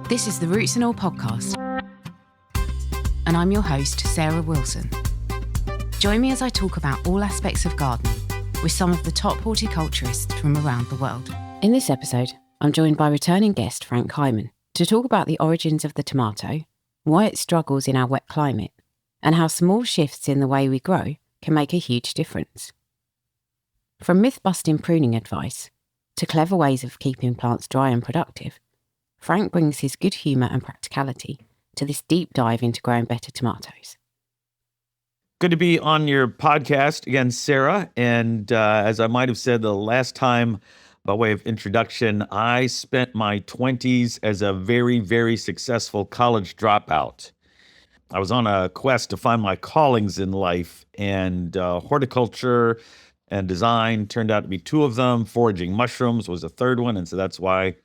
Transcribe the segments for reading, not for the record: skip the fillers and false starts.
This is the Roots and All podcast, and I'm your host, Sarah Wilson. Join me as I talk about all aspects of gardening with some of the top horticulturists from around the world. In this episode, I'm joined by returning guest Frank Hyman to talk about the origins of the tomato, why it struggles in our wet climate, and how small shifts in the way we grow can make a huge difference. From myth-busting pruning advice to clever ways of keeping plants dry and productive, Frank brings his good humour and practicality to this deep dive into growing better tomatoes. Good to be on your podcast again, Sarah. And as I might have said the last time, by way of introduction, I spent my 20s as a very, very successful college dropout. I was on a quest to find my callings in life, and horticulture and design turned out to be two of them. Foraging mushrooms was a third one, and so that's why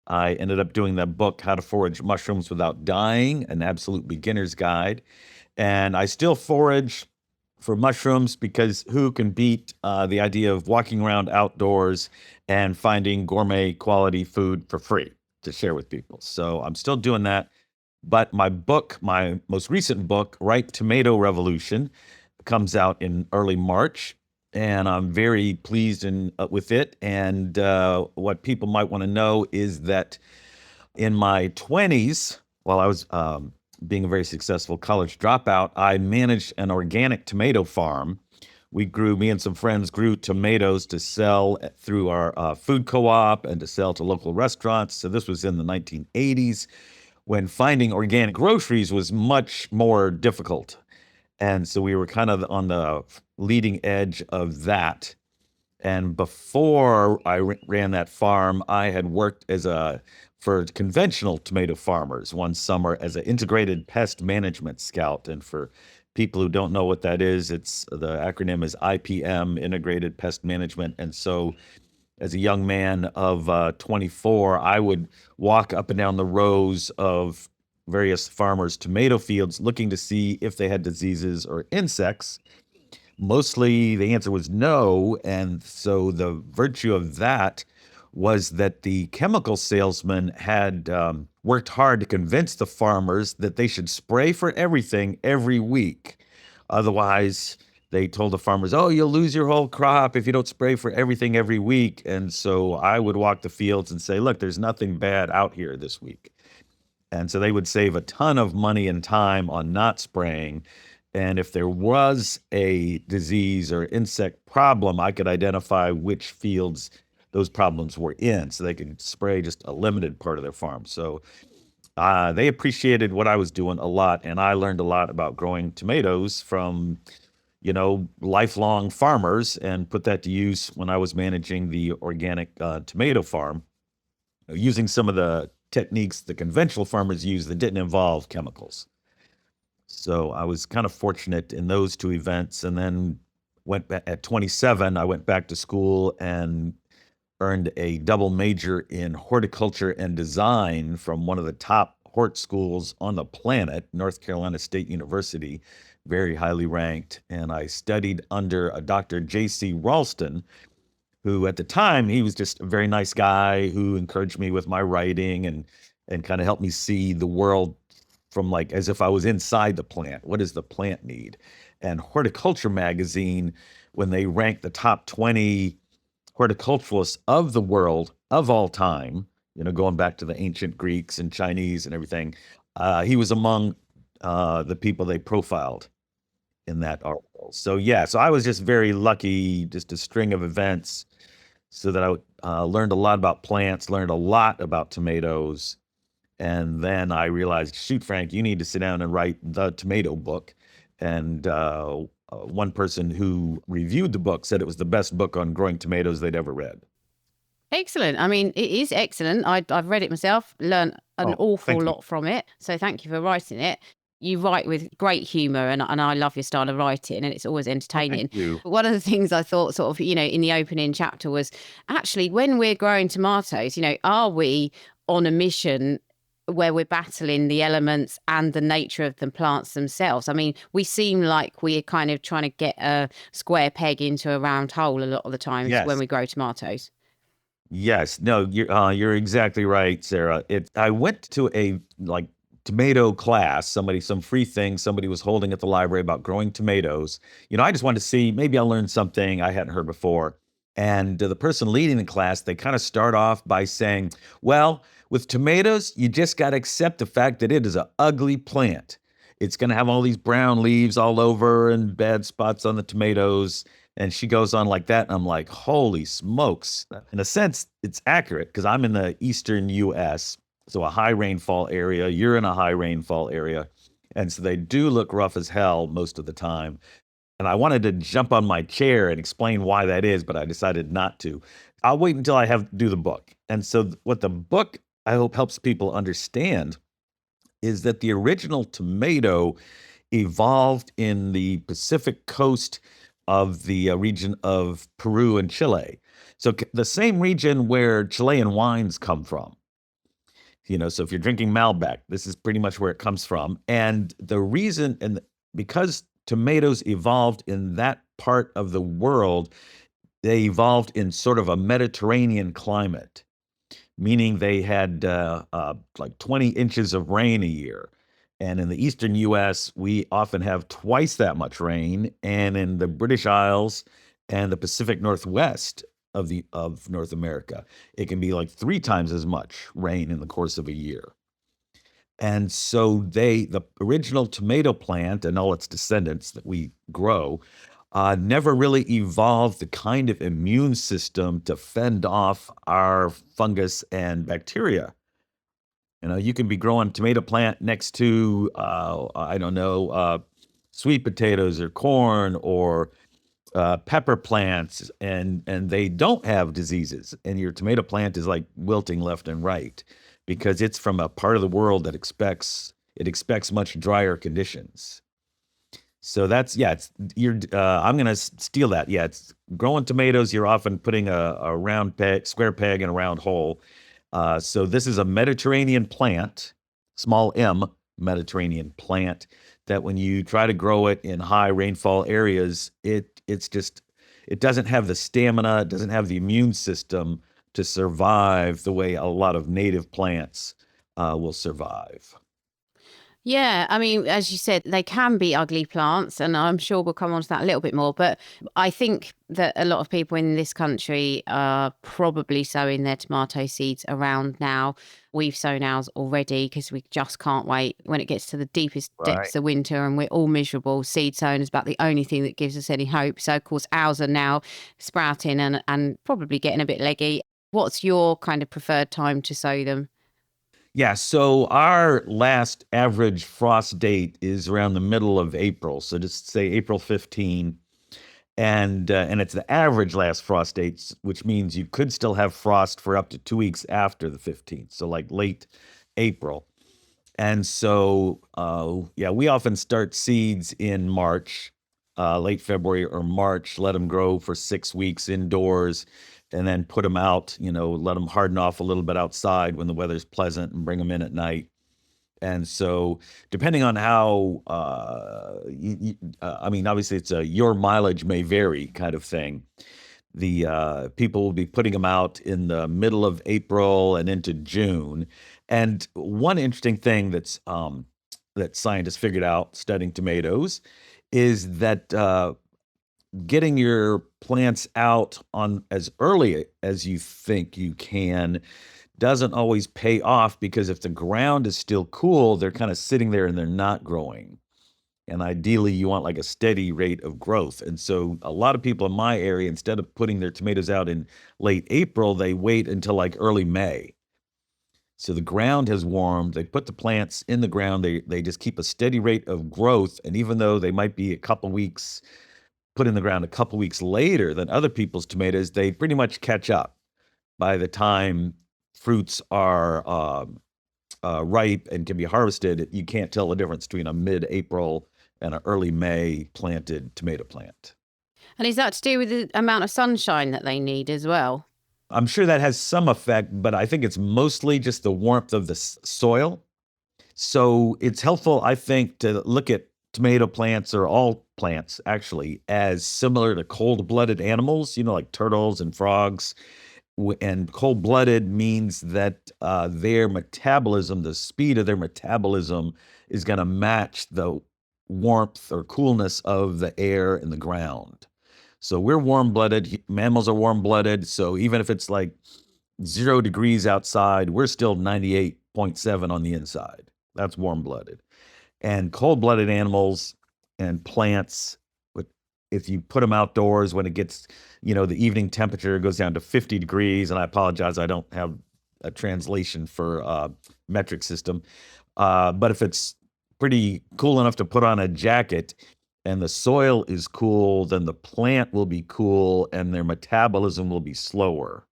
I ended up doing that book, How to Forage Mushrooms Without Dying, an absolute beginner's guide. And I still forage for mushrooms because who can beat the idea of walking around outdoors and finding gourmet quality food for free to share with people? So I'm still doing that. But my book, my most recent book, Ripe Tomato Revolution, comes out in early March. And I'm very pleased with it. And what people might want to know is that in my 20s, while I was being a very successful college dropout, I managed an organic tomato farm. Me and some friends grew tomatoes to sell through our food co-op and to sell to local restaurants. So this was in the 1980s when finding organic groceries was much more difficult. And so we were kind of on the leading edge of that. And before I ran that farm, I had worked for conventional tomato farmers one summer as an integrated pest management scout. And for people who don't know what that is, the acronym is IPM, Integrated Pest Management. And so as a young man of 24, I would walk up and down the rows of various farmers' tomato fields looking to see if they had diseases or insects. Mostly the answer was no. And so the virtue of that was that the chemical salesman had worked hard to convince the farmers that they should spray for everything every week. Otherwise, they told the farmers, oh, you'll lose your whole crop if you don't spray for everything every week. And so I would walk the fields and say, look, there's nothing bad out here this week. And so they would save a ton of money and time on not spraying. And if there was a disease or insect problem, I could identify which fields those problems were in so they could spray just a limited part of their farm. So they appreciated what I was doing a lot. And I learned a lot about growing tomatoes from, lifelong farmers and put that to use when I was managing the organic tomato farm, using some of the techniques the conventional farmers use that didn't involve chemicals. So I was kind of fortunate in those two events, and then at 27, I went back to school and earned a double major in horticulture and design from one of the top hort schools on the planet, North Carolina State University, very highly ranked. And I studied under a Dr. J.C. Ralston, who at the time, he was just a very nice guy who encouraged me with my writing and kind of helped me see the world from as if I was inside the plant. What does the plant need? And Horticulture Magazine, when they ranked the top 20 horticulturalists of the world of all time, going back to the ancient Greeks and Chinese and everything, he was among the people they profiled in that article. So I was just very lucky, just a string of events, so that I learned a lot about plants, learned a lot about tomatoes. And then I realized, shoot, Frank, you need to sit down and write the tomato book. And one person who reviewed the book said it was the best book on growing tomatoes they'd ever read. Excellent. I mean, it is excellent. I've read it myself, learned an awful lot from it. So thank you for writing it. You write with great humour, and I love your style of writing, and it's always entertaining. Thank you. But one of the things I thought in the opening chapter was actually when we're growing tomatoes, are we on a mission where we're battling the elements and the nature of the plants themselves? I mean, we seem like we're kind of trying to get a square peg into a round hole a lot of the times when we grow tomatoes. Yes, no, you're exactly right, Sarah. I went to a like tomato class, some free thing somebody was holding at the library about growing tomatoes. I just wanted to see, maybe I'll learn something I hadn't heard before. And the person leading the class, they kind of start off by saying, "Well, with tomatoes, you just got to accept the fact that it is an ugly plant. It's going to have all these brown leaves all over and bad spots on the tomatoes." And she goes on like that. And I'm like, holy smokes. In a sense, it's accurate because I'm in the eastern US, so a high rainfall area. You're in a high rainfall area. And so they do look rough as hell most of the time. And I wanted to jump on my chair and explain why that is, but I decided not to. I'll wait until I have to do the book. And so, what the book I hope helps people understand is that the original tomato evolved in the Pacific coast of the region of Peru and Chile. So the same region where Chilean wines come from. So if you're drinking Malbec, this is pretty much where it comes from. And the reason, and because tomatoes evolved in that part of the world, they evolved in sort of a Mediterranean climate, meaning they had like 20 inches of rain a year. And in the eastern US, we often have twice that much rain. And in the British Isles and the Pacific Northwest of North America, it can be like 3 times as much rain in the course of a year. And so the original tomato plant and all its descendants that we grow never really evolved the kind of immune system to fend off our fungus and bacteria. You can be growing tomato plant next to, I don't know, sweet potatoes or corn or pepper plants, and they don't have diseases. And your tomato plant is like wilting left and right because it's from a part of the world that expects much drier conditions. So that's, yeah, I'm going to steal that. Yeah, it's growing tomatoes. You're often putting a round peg, square peg in a round hole. So this is a Mediterranean plant, small m Mediterranean plant, that when you try to grow it in high rainfall areas, it doesn't have the stamina, it doesn't have the immune system to survive the way a lot of native plants will survive. Yeah, I mean, as you said, they can be ugly plants, and I'm sure we'll come on to that a little bit more. But I think that a lot of people in this country are probably sowing their tomato seeds around now. We've sown ours already because we just can't wait when it gets to the deepest depths of winter and we're all miserable. Seed sowing is about the only thing that gives us any hope. So, of course, ours are now sprouting and probably getting a bit leggy. What's your kind of preferred time to sow them? Yeah, so our last average frost date is around the middle of April. So just say April 15, and it's the average last frost dates, which means you could still have frost for up to 2 weeks after the 15th. So like late April. And so yeah, we often start seeds in March, late February or March, let them grow for 6 weeks indoors, and then put them out, let them harden off a little bit outside when the weather's pleasant and bring them in at night. And so depending on how, I mean, obviously it's your mileage may vary kind of thing. The people will be putting them out in the middle of April and into June. And one interesting thing that scientists figured out studying tomatoes is that getting your plants out on as early as you think you can doesn't always pay off, because if the ground is still cool, they're kind of sitting there and they're not growing. And ideally, you want like a steady rate of growth. And so a lot of people in my area, instead of putting their tomatoes out in late April, they wait until like early May. So the ground has warmed, they put the plants in the ground, they just keep a steady rate of growth. And even though they might be a couple weeks put in the ground a couple weeks later than other people's tomatoes, they pretty much catch up by the time fruits are ripe and can be harvested. You can't tell the difference between a mid-April and an early May planted tomato plant. And is that to do with the amount of sunshine that they need as well? I'm sure that has some effect, but I think it's mostly just the warmth of the soil. So it's helpful, I think, to look at tomato plants, or all plants actually, as similar to cold-blooded animals, like turtles and frogs. And cold-blooded means that their metabolism, the speed of their metabolism, is going to match the warmth or coolness of the air in the ground. So we're warm-blooded. Mammals are warm-blooded. So even if it's like 0 degrees outside, we're still 98.7 on the inside. That's warm-blooded. And cold-blooded animals and plants, if you put them outdoors when it gets, the evening temperature goes down to 50 degrees, and I apologize, I don't have a translation for metric system. But if it's pretty cool enough to put on a jacket and the soil is cool, then the plant will be cool and their metabolism will be slower.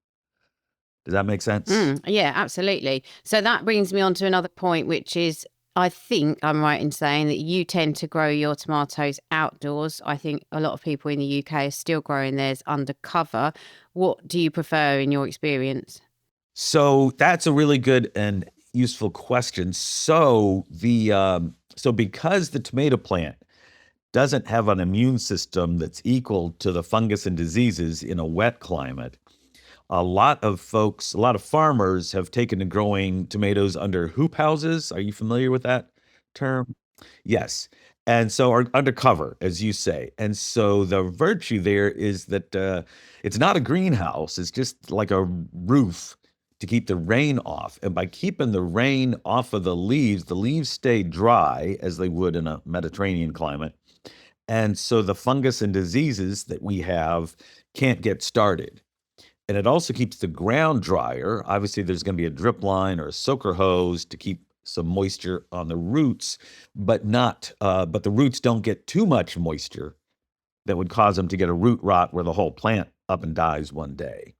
Does that make sense? Yeah, absolutely. So that brings me on to another point, which is, I think I'm right in saying that you tend to grow your tomatoes outdoors. I think a lot of people in the UK are still growing theirs under cover. What do you prefer in your experience? So that's a really good and useful question. So because the tomato plant doesn't have an immune system that's equal to the fungus and diseases in a wet climate, a lot of farmers have taken to growing tomatoes under hoop houses. Are you familiar with that term? Yes. And so, or undercover, as you say. And so the virtue there is that it's not a greenhouse, it's just like a roof to keep the rain off. And by keeping the rain off of the leaves stay dry as they would in a Mediterranean climate. And so the fungus and diseases that we have can't get started. And it also keeps the ground drier. Obviously, there's going to be a drip line or a soaker hose to keep some moisture on the roots, but the roots don't get too much moisture that would cause them to get a root rot where the whole plant up and dies one day.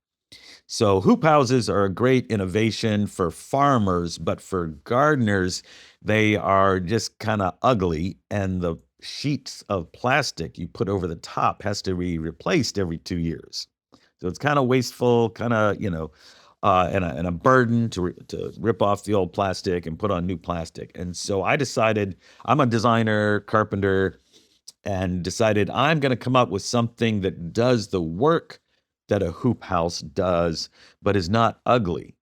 So hoop houses are a great innovation for farmers, but for gardeners, they are just kind of ugly, and the sheets of plastic you put over the top has to be replaced every 2 years. So it's kind of wasteful, kind of, and a burden to rip off the old plastic and put on new plastic. And so I decided, I'm a designer, carpenter, and decided I'm going to come up with something that does the work that a hoop house does, but is not ugly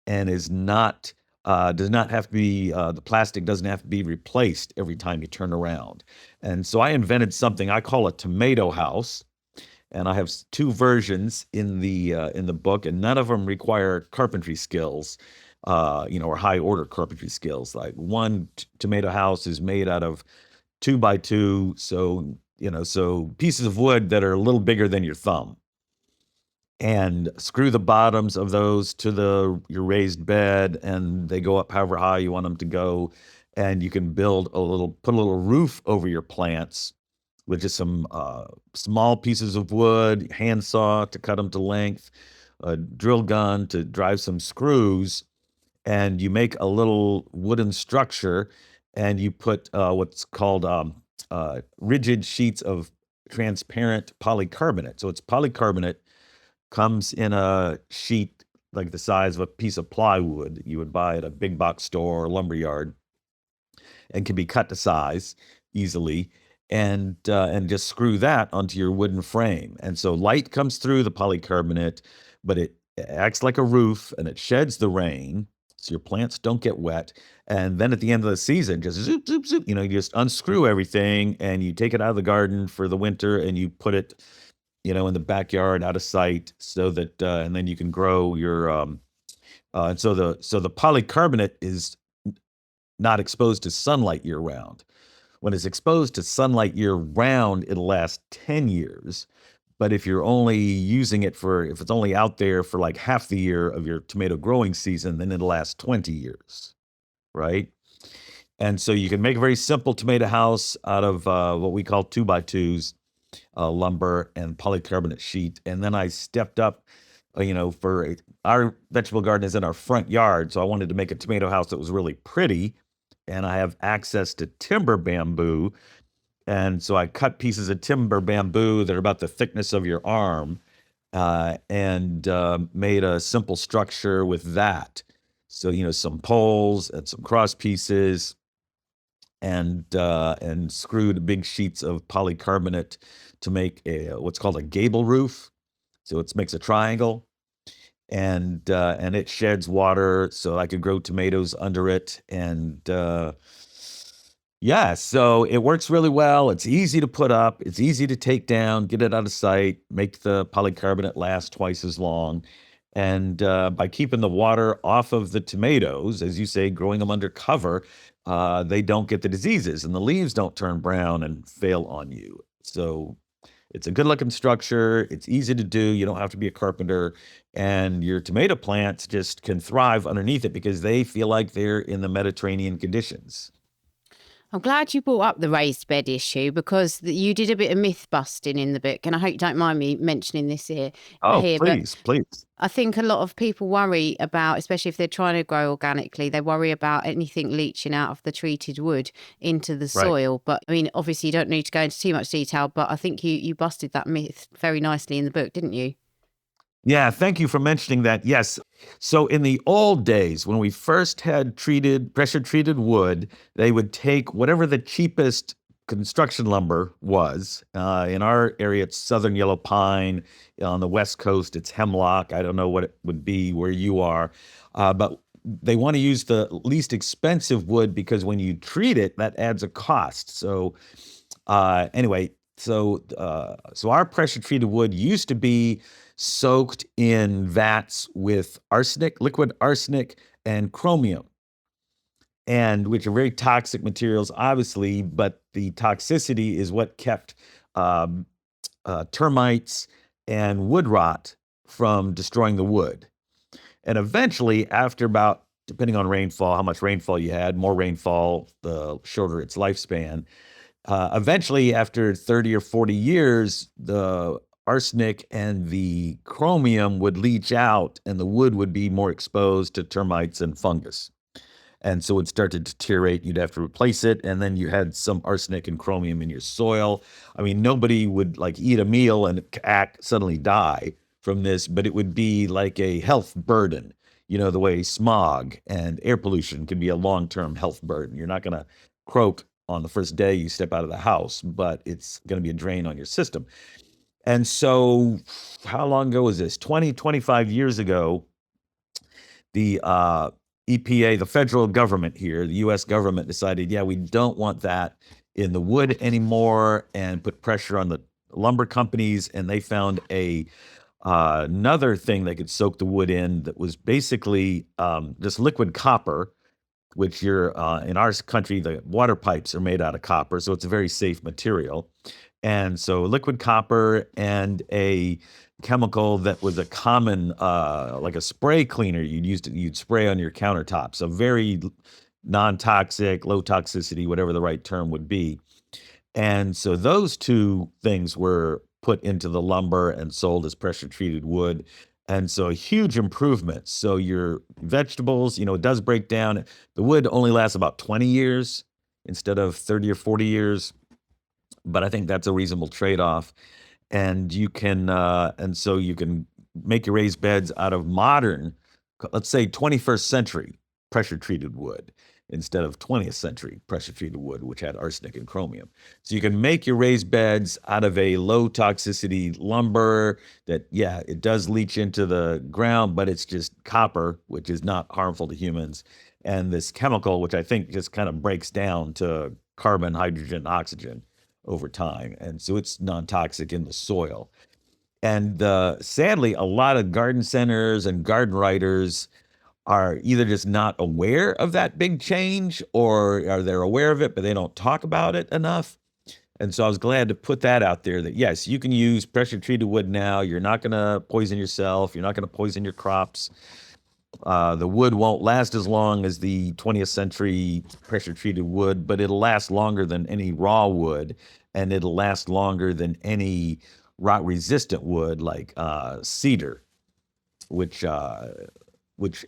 and does not have to be, the plastic doesn't have to be replaced every time you turn around. And so I invented something I call a tomato house. And I have 2 versions in the book, and none of them require carpentry skills, or high order carpentry skills. Like one tomato house is made out of 2x2, so pieces of wood that are a little bigger than your thumb, and screw the bottoms of those to your raised bed, and they go up however high you want them to go, and you can put a little roof over your plants with just some small pieces of wood, handsaw to cut them to length, a drill gun to drive some screws, and you make a little wooden structure, and you put what's called rigid sheets of transparent polycarbonate. So it's polycarbonate, comes in a sheet like the size of a piece of plywood you would buy at a big box store or lumberyard, and can be cut to size easily. And just screw that onto your wooden frame. And so light comes through the polycarbonate, but it acts like a roof and it sheds the rain, so your plants don't get wet. And then at the end of the season, just zoop, zoop, zoop, you just unscrew everything and you take it out of the garden for the winter and you put it, in the backyard out of sight, so that, and then you can grow your, and so the polycarbonate is not exposed to sunlight year round. When it's exposed to sunlight year round, it'll last 10 years. But if you're only using it if it's only out there for like half the year of your tomato growing season, then it'll last 20 years, right? And so you can make a very simple tomato house out of what we call 2x2s, lumber and polycarbonate sheet. And then I stepped up, for our vegetable garden is in our front yard. So I wanted to make a tomato house that was really pretty. And I have access to timber bamboo. And so I cut pieces of timber bamboo that are about the thickness of your arm, and made a simple structure with that. So, some poles and some cross pieces, and screwed big sheets of polycarbonate to make what's called a gable roof. So it makes a triangle. and it sheds water, so I could grow tomatoes under it. And yeah, so it works really well. It's easy to put up, it's easy to take down, get it out of sight, make the polycarbonate last twice as long. And by keeping the water off of the tomatoes, as you say, growing them under cover, they don't get the diseases and the leaves don't turn brown and fail on you. So it's a good looking structure. It's easy to do. You don't have to be a carpenter. And your tomato plants just can thrive underneath it because they feel like they're in the Mediterranean conditions. I'm glad you brought up the raised bed issue because you did a bit of myth busting in the book, and I hope you don't mind me mentioning this here. Oh, But please. I think a lot of people worry about, especially if they're trying to grow organically, they worry about anything leaching out of the treated wood into the Right. soil. But I mean, obviously, you don't need to go into too much detail, but I think you busted that myth very nicely in the book, didn't you? Yeah, thank you for mentioning that. Yes. So in the old days, when we first had pressure treated wood, they would take whatever the cheapest construction lumber was. In our area, it's southern yellow pine. On the West Coast, it's hemlock. I don't know what it would be where you are, but they want to use the least expensive wood because when you treat it, that adds a cost. So anyway, so our pressure treated wood used to be soaked in vats with arsenic, liquid arsenic, and chromium, and which are very toxic materials, obviously. But the toxicity is what kept um, termites and wood rot from destroying the wood. And eventually, after about, depending on rainfall, how much rainfall you had, more rainfall, the shorter its lifespan. Eventually, after 30 or 40 years, the arsenic and the chromium would leach out and the wood would be more exposed to termites and fungus. And so it started to deteriorate. You'd have to replace it. And then you had some arsenic and chromium in your soil. I mean, nobody would like eat a meal and suddenly die from this, but it would be like a health burden, the way smog and air pollution can be a long-term health burden. You're not going to croak on the first day you step out of the house, but it's going to be a drain on your system. And so how long ago was this? 20, 25 years ago, the EPA, the federal government here, the US government decided, yeah, we don't want that in the wood anymore, and put pressure on the lumber companies. And they found another thing they could soak the wood in that was basically just liquid copper, which in our country, the water pipes are made out of copper. So it's a very safe material. And so liquid copper and a chemical that was a common, like a spray cleaner you'd spray on your countertop. So very non-toxic, low toxicity, whatever the right term would be. And so those two things were put into the lumber and sold as pressure treated wood. And so a huge improvement. So your vegetables, it does break down. The wood only lasts about 20 years instead of 30 or 40 years. But I think that's a reasonable trade-off. And so you can make your raised beds out of modern, let's say 21st century pressure treated wood instead of 20th century pressure treated wood, which had arsenic and chromium. So you can make your raised beds out of a low toxicity lumber that, yeah, it does leach into the ground, but it's just copper, which is not harmful to humans. And this chemical, which I think just kind of breaks down to carbon, hydrogen, oxygen over time. And so it's non-toxic in the soil. And sadly, a lot of garden centers and garden writers are either just not aware of that big change, or are they aware of it, but they don't talk about it enough. And so I was glad to put that out there that, yes, you can use pressure treated wood now. You're not going to poison yourself. You're not going to poison your crops. The wood won't last as long as the 20th century pressure treated wood, but it'll last longer than any raw wood, and it'll last longer than any rot resistant wood like cedar, which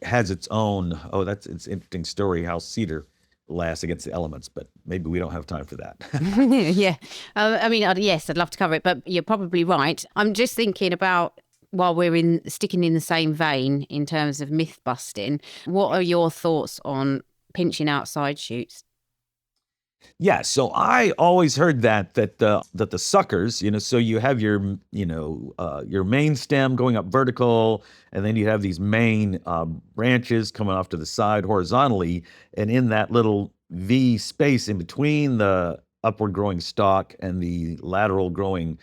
has its own, it's an interesting story how cedar lasts against the elements, but maybe we don't have time for that. Yeah. Yes, I'd love to cover it, but you're probably right. I'm just thinking about, while we're sticking in the same vein in terms of myth busting, what are your thoughts on pinching out side shoots? Yeah, so I always heard that the suckers, so you have your main stem going up vertical, and then you have these main branches coming off to the side horizontally, and in that little V space in between the upward growing stalk and the lateral growing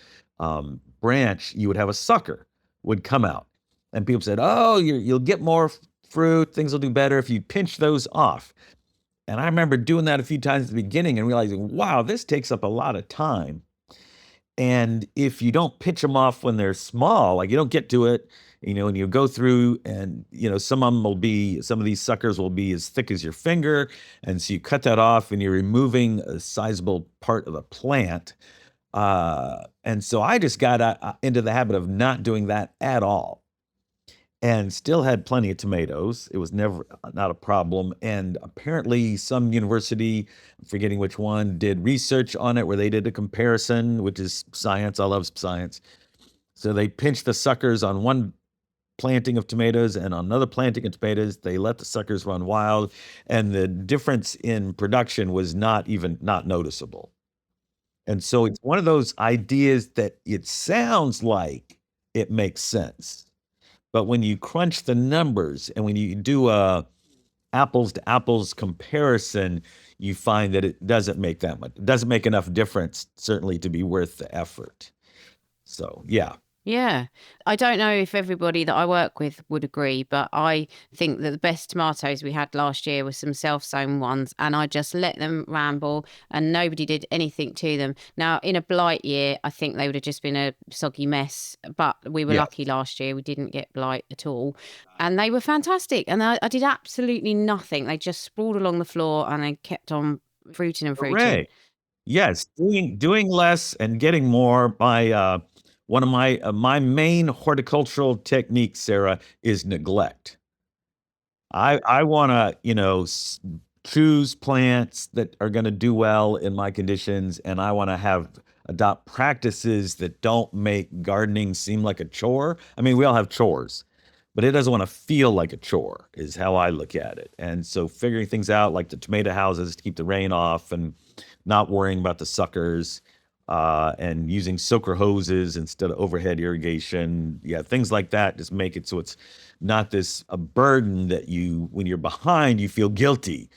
branch, you would have a sucker would come out, and people said, "Oh, you'll get more fruit, things will do better if you pinch those off." And I remember doing that a few times at the beginning and realizing, wow, this takes up a lot of time. And if you don't pitch them off when they're small, like you don't get to it, and you go through and, some of these suckers will be as thick as your finger. And so you cut that off and you're removing a sizable part of the plant. And so I just got into the habit of not doing that at all and still had plenty of tomatoes. It was never not a problem. And apparently, some university, I'm forgetting which one, did research on it where they did a comparison, which is science. I love science. So they pinched the suckers on one planting of tomatoes and on another planting of tomatoes. They let the suckers run wild, and the difference in production was not noticeable. And so it's one of those ideas that it sounds like it makes sense. But when you crunch the numbers and when you do a apples to apples comparison, you find that it doesn't make that much. It doesn't make enough difference, certainly, to be worth the effort. So, yeah. Yeah. I don't know if everybody that I work with would agree, but I think that the best tomatoes we had last year were some self-sown ones, and I just let them ramble and nobody did anything to them. Now, in a blight year, I think they would have just been a soggy mess, but we were Yeah. lucky last year. We didn't get blight at all. And they were fantastic. And I did absolutely nothing. They just sprawled along the floor and they kept on fruiting and fruiting. Hooray. Yes, doing less and getting more. One of my main horticultural techniques, Sarah, is neglect. I want to, choose plants that are going to do well in my conditions, and I want to adopt practices that don't make gardening seem like a chore. I mean, we all have chores, but it doesn't want to feel like a chore, is how I look at it. And so, figuring things out, like the tomato houses to keep the rain off, and not worrying about the suckers, and using soaker hoses instead of overhead irrigation. Yeah, things like that just make it so it's not a burden that when you're behind, you feel guilty.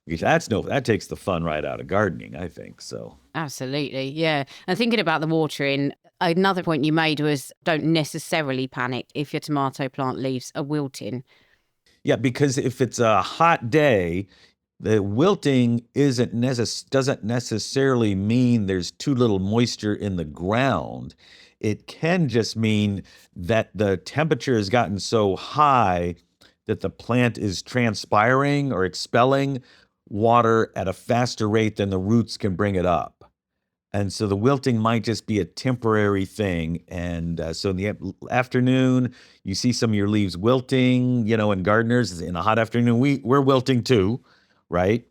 Because that takes the fun right out of gardening, I think. So Absolutely. Yeah. And thinking about the watering, another point you made was don't necessarily panic if your tomato plant leaves are wilting. yeah, because if it's a hot day, the wilting doesn't necessarily mean there's too little moisture in the ground. It can just mean that the temperature has gotten so high that the plant is transpiring or expelling water at a faster rate than the roots can bring it up. And so the wilting might just be a temporary thing. And so in the afternoon, you see some of your leaves wilting, and gardeners in a hot afternoon, we're wilting too, right?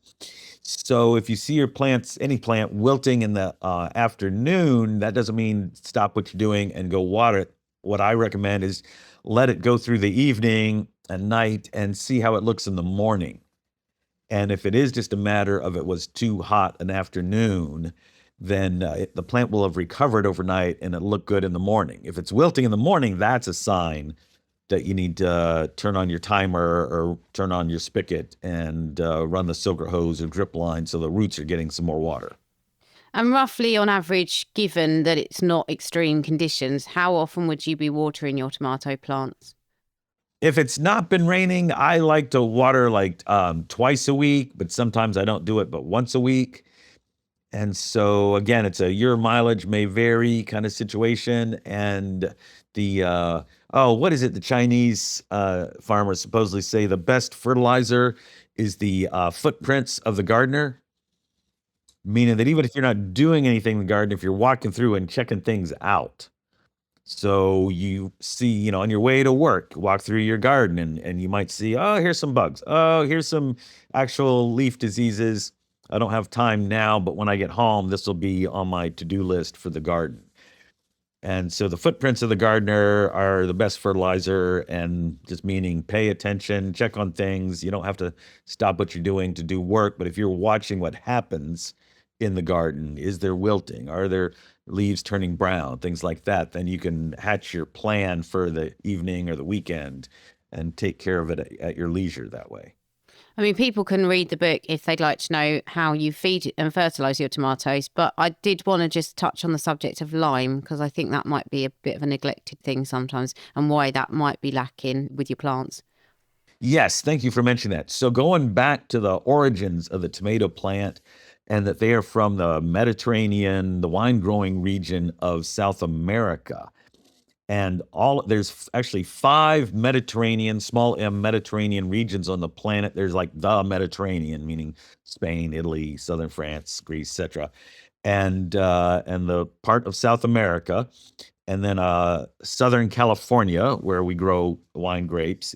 So if you see any plant wilting in the afternoon, that doesn't mean stop what you're doing and go water it. What I recommend is let it go through the evening and night and see how it looks in the morning. And if it is just a matter of it was too hot an afternoon, then the plant will have recovered overnight and it'll look good in the morning. If it's wilting in the morning, that's a sign that you need to turn on your timer or turn on your spigot and run the soaker hose or drip line so the roots are getting some more water. And roughly on average, given that it's not extreme conditions, how often would you be watering your tomato plants? If it's not been raining, I like to water like twice a week, but sometimes I don't do it but once a week. And so again, your mileage may vary kind of situation. And what is it? The Chinese farmers supposedly say the best fertilizer is the footprints of the gardener, meaning that even if you're not doing anything in the garden, if you're walking through and checking things out. So you see, on your way to work, walk through your garden and you might see, oh, here's some bugs. Oh, here's some actual leaf diseases. I don't have time now, but when I get home, this will be on my to-do list for the garden. And so the footprints of the gardener are the best fertilizer, and just meaning pay attention, check on things. You don't have to stop what you're doing to do work, but if you're watching what happens in the garden, is there wilting? Are there leaves turning brown? Things like that. Then you can hatch your plan for the evening or the weekend and take care of it at your leisure that way. I mean, people can read the book if they'd like to know how you feed and fertilise your tomatoes, but I did want to just touch on the subject of lime, because I think that might be a bit of a neglected thing sometimes, and why that might be lacking with your plants. Yes, thank you for mentioning that. So going back to the origins of the tomato plant, and that they are from the Mediterranean, the wine growing region of South America. And there's actually 5 Mediterranean, small m Mediterranean regions on the planet. There's like the Mediterranean, meaning Spain, Italy, southern France, Greece, etc. And the part of South America, and then Southern California, where we grow wine grapes,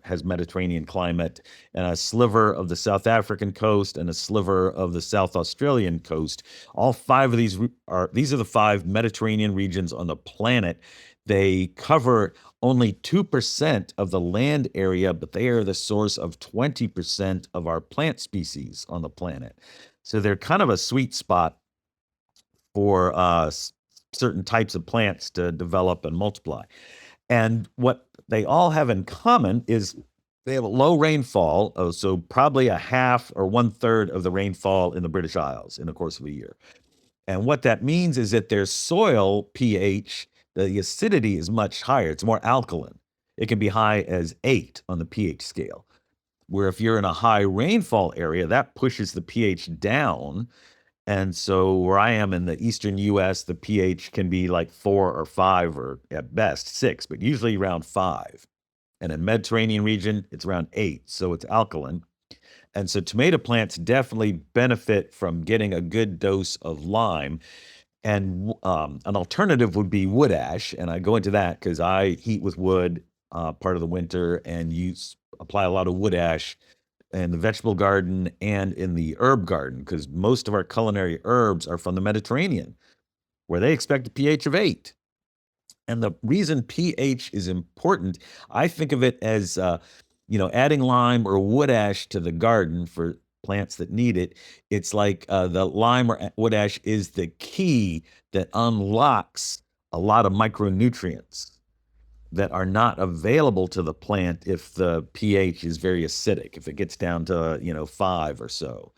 has Mediterranean climate, and a sliver of the South African coast and a sliver of the South Australian coast. All 5 of these are the 5 Mediterranean regions on the planet. They cover only 2% of the land area, but they are the source of 20% of our plant species on the planet. So they're kind of a sweet spot for certain types of plants to develop and multiply. And what they all have in common is they have a low rainfall, so probably a half or 1/3 of the rainfall in the British Isles in the course of a year. And what that means is that their soil pH, the acidity is much higher. It's more alkaline. It can be high as 8 on the pH scale. Where if you're in a high rainfall area, that pushes the pH down. And so where I am in the eastern US, the pH can be like 4 or 5, or at best 6, but usually around 5. And in Mediterranean region, it's around 8, so it's alkaline. And so tomato plants definitely benefit from getting a good dose of lime. And an alternative would be wood ash, and I go into that because I heat with wood part of the winter and apply a lot of wood ash in the vegetable garden and in the herb garden, because most of our culinary herbs are from the Mediterranean, where they expect a pH of 8. And the reason pH is important, I think of it as adding lime or wood ash to the garden for plants that need it. It's like the lime or wood ash is the key that unlocks a lot of micronutrients that are not available to the plant if the pH is very acidic, if it gets down to 5 or so.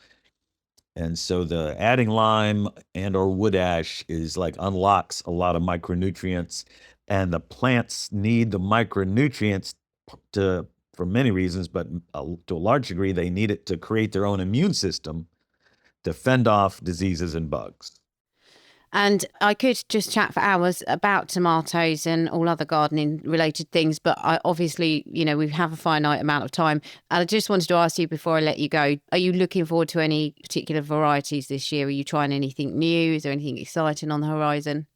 And so the adding lime and or wood ash is like unlocks a lot of micronutrients, and the plants need the micronutrients for many reasons, but to a large degree, they need it to create their own immune system to fend off diseases and bugs. And I could just chat for hours about tomatoes and all other gardening related things, but obviously, we have a finite amount of time. And I just wanted to ask you before I let you go, are you looking forward to any particular varieties this year? Are you trying anything new? Is there anything exciting on the horizon?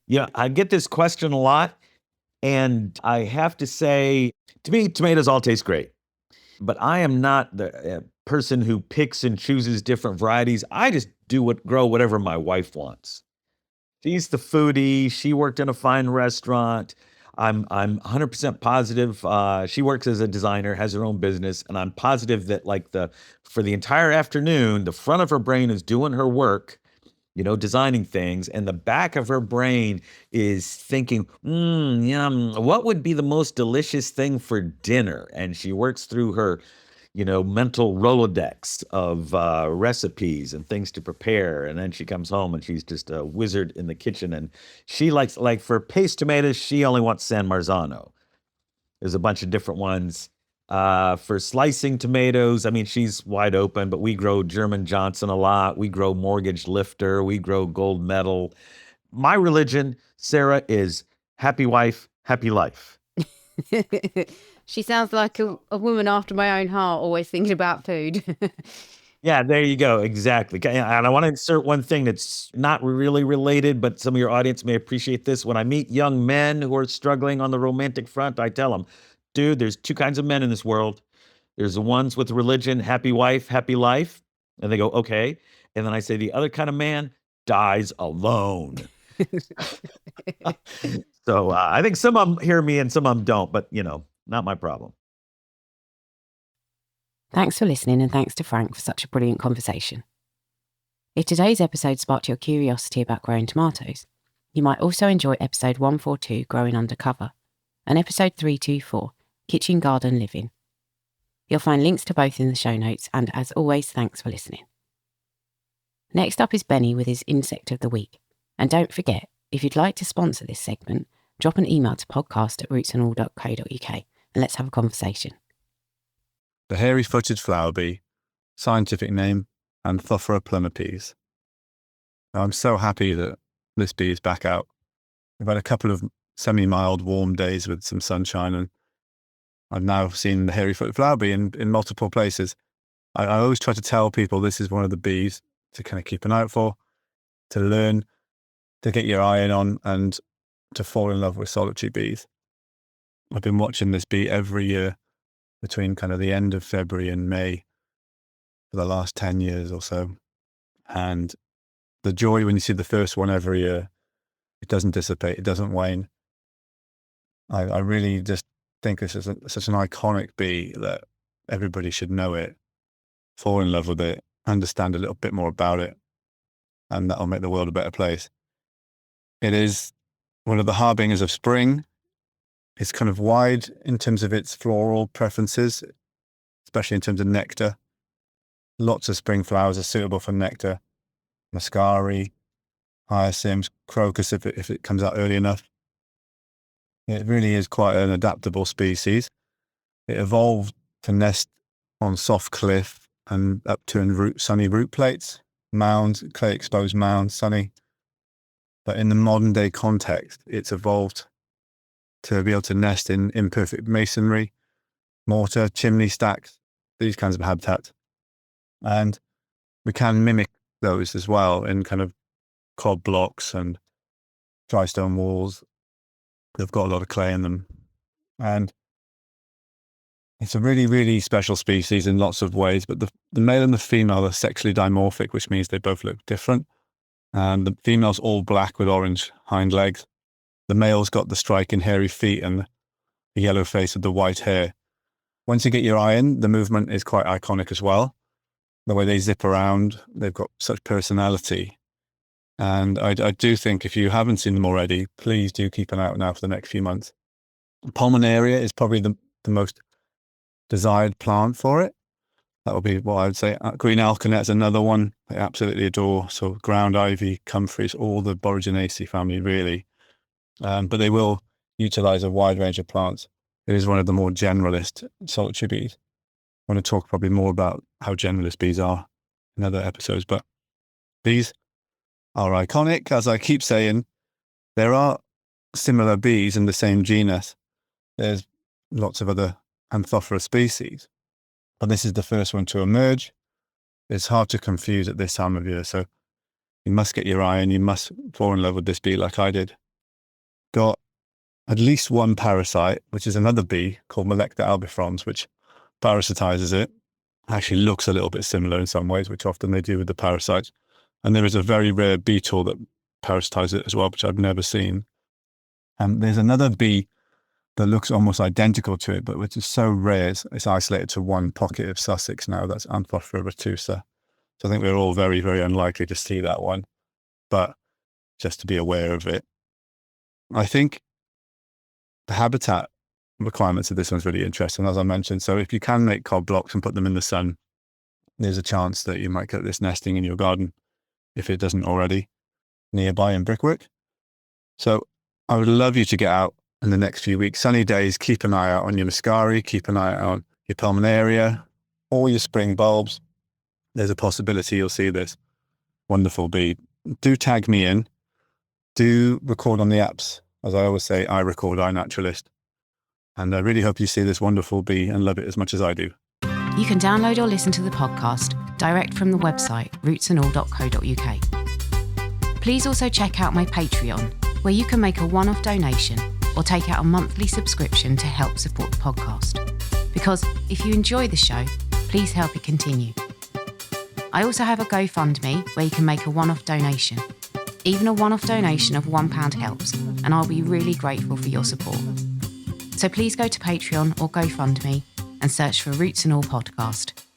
Yeah, I get this question a lot. And I have to say, to me, tomatoes all taste great. But I am not the person who picks and chooses different varieties. I just grow whatever my wife wants. She's the foodie. She worked in a fine restaurant. I'm 100% positive. She works as a designer, has her own business, and I'm positive that for the entire afternoon, the front of her brain is doing her work, designing things, and the back of her brain is thinking, yum, what would be the most delicious thing for dinner? And she works through her, mental Rolodex of recipes and things to prepare. And then she comes home and she's just a wizard in the kitchen. And she likes, for paste tomatoes, she only wants San Marzano. There's a bunch of different ones. For slicing tomatoes, I mean, she's wide open, but we grow German Johnson a lot. We grow Mortgage Lifter. We grow Gold Medal. My religion, Sarah, is happy wife, happy life. She sounds like a woman after my own heart, always thinking about food. Yeah, there you go. Exactly. And I want to insert one thing that's not really related, but some of your audience may appreciate this. When I meet young men who are struggling on the romantic front, I tell them, dude, there's 2 kinds of men in this world. There's the ones with religion, happy wife, happy life. And they go, okay. And then I say, the other kind of man dies alone. So I think some of them hear me and some of them don't, but not my problem. Thanks for listening, and thanks to Frank for such a brilliant conversation. If today's episode sparked your curiosity about growing tomatoes, you might also enjoy episode 142, Growing Undercover, and episode 324, Kitchen Garden Living. You'll find links to both in the show notes, and as always, thanks for listening. Next up is Benny with his Insect of the Week. And don't forget, if you'd like to sponsor this segment, drop an email to podcast@rootsandall.co.uk and let's have a conversation. The hairy-footed flower bee, scientific name, Anthophora plumipes. I'm so happy that this bee is back out. We've had a couple of semi-mild warm days with some sunshine, and I've now seen the hairy-footed flower bee in multiple places. I always try to tell people this is one of the bees to kind of keep an eye out for, to learn, to get your eye in on, and to fall in love with solitary bees. I've been watching this bee every year between kind of the end of February and May for the last 10 years or so. And the joy when you see the first one every year, it doesn't dissipate, it doesn't wane. I really just think this is such an iconic bee that everybody should know it, fall in love with it, understand a little bit more about it, and that'll make the world a better place. It is one of the harbingers of spring. It's kind of wide in terms of its floral preferences, especially in terms of nectar. Lots of spring flowers are suitable for nectar. Muscari, hyacinths, crocus if it comes out early enough. It really is quite an adaptable species. It evolved to nest on soft cliff and upturned sunny root plates, mounds, clay-exposed mounds, sunny. But in the modern day context, it's evolved to be able to nest in imperfect masonry, mortar, chimney stacks, these kinds of habitats. And we can mimic those as well in kind of cob blocks and dry stone walls. They've got a lot of clay in them. And it's a really, really special species in lots of ways, but the male and the female are sexually dimorphic, which means they both look different. And the female's all black with orange hind legs. The male's got the striking hairy feet and the yellow face with the white hair. Once you get your eye in, the movement is quite iconic as well. The way they zip around, they've got such personality. And I do think if you haven't seen them already, please do keep an eye out now for the next few months. Pulmonaria is probably the most desired plant for it. That would be what I would say. Green alkanet is another one I absolutely adore. So ground ivy, comfreys, all the Boraginaceae family really. But they will utilize a wide range of plants. It is one of the more generalist solitary bees. I want to talk probably more about how generalist bees are in other episodes, but bees are iconic. As I keep saying, there are similar bees in the same genus. There's lots of other Anthophora species, but this is the first one to emerge. It's hard to confuse at this time of year, so you must get your eye and you must fall in love with this bee like I did. Got at least one parasite, which is another bee called Melecta albifrons, which parasitizes it. Actually looks a little bit similar in some ways, which often they do with the parasites. And there is a very rare beetle that parasitizes it as well, which I've never seen. And there's another bee that looks almost identical to it, but which is so rare, it's isolated to one pocket of Sussex now. That's Anthophora retusa. So I think we're all very, very unlikely to see that one, but just to be aware of it. I think the habitat requirements of this one's really interesting, as I mentioned. So if you can make cob blocks and put them in the sun, there's a chance that you might get this nesting in your garden, if it doesn't already, nearby in brickwork. So I would love you to get out in the next few weeks. Sunny days, keep an eye out on your Muscari, keep an eye out on your Pulmonaria, all your spring bulbs. There's a possibility you'll see this wonderful bee. Do tag me in. Do record on the apps. As I always say, I record, I naturalist. And I really hope you see this wonderful bee and love it as much as I do. You can download or listen to the podcast direct from the website rootsandall.co.uk. Please also check out my Patreon, where you can make a one-off donation or take out a monthly subscription to help support the podcast. Because if you enjoy the show, please help it continue. I also have a GoFundMe where you can make a one-off donation. Even a one-off donation of £1 helps, and I'll be really grateful for your support. So please go to Patreon or GoFundMe and search for Roots and All Podcast.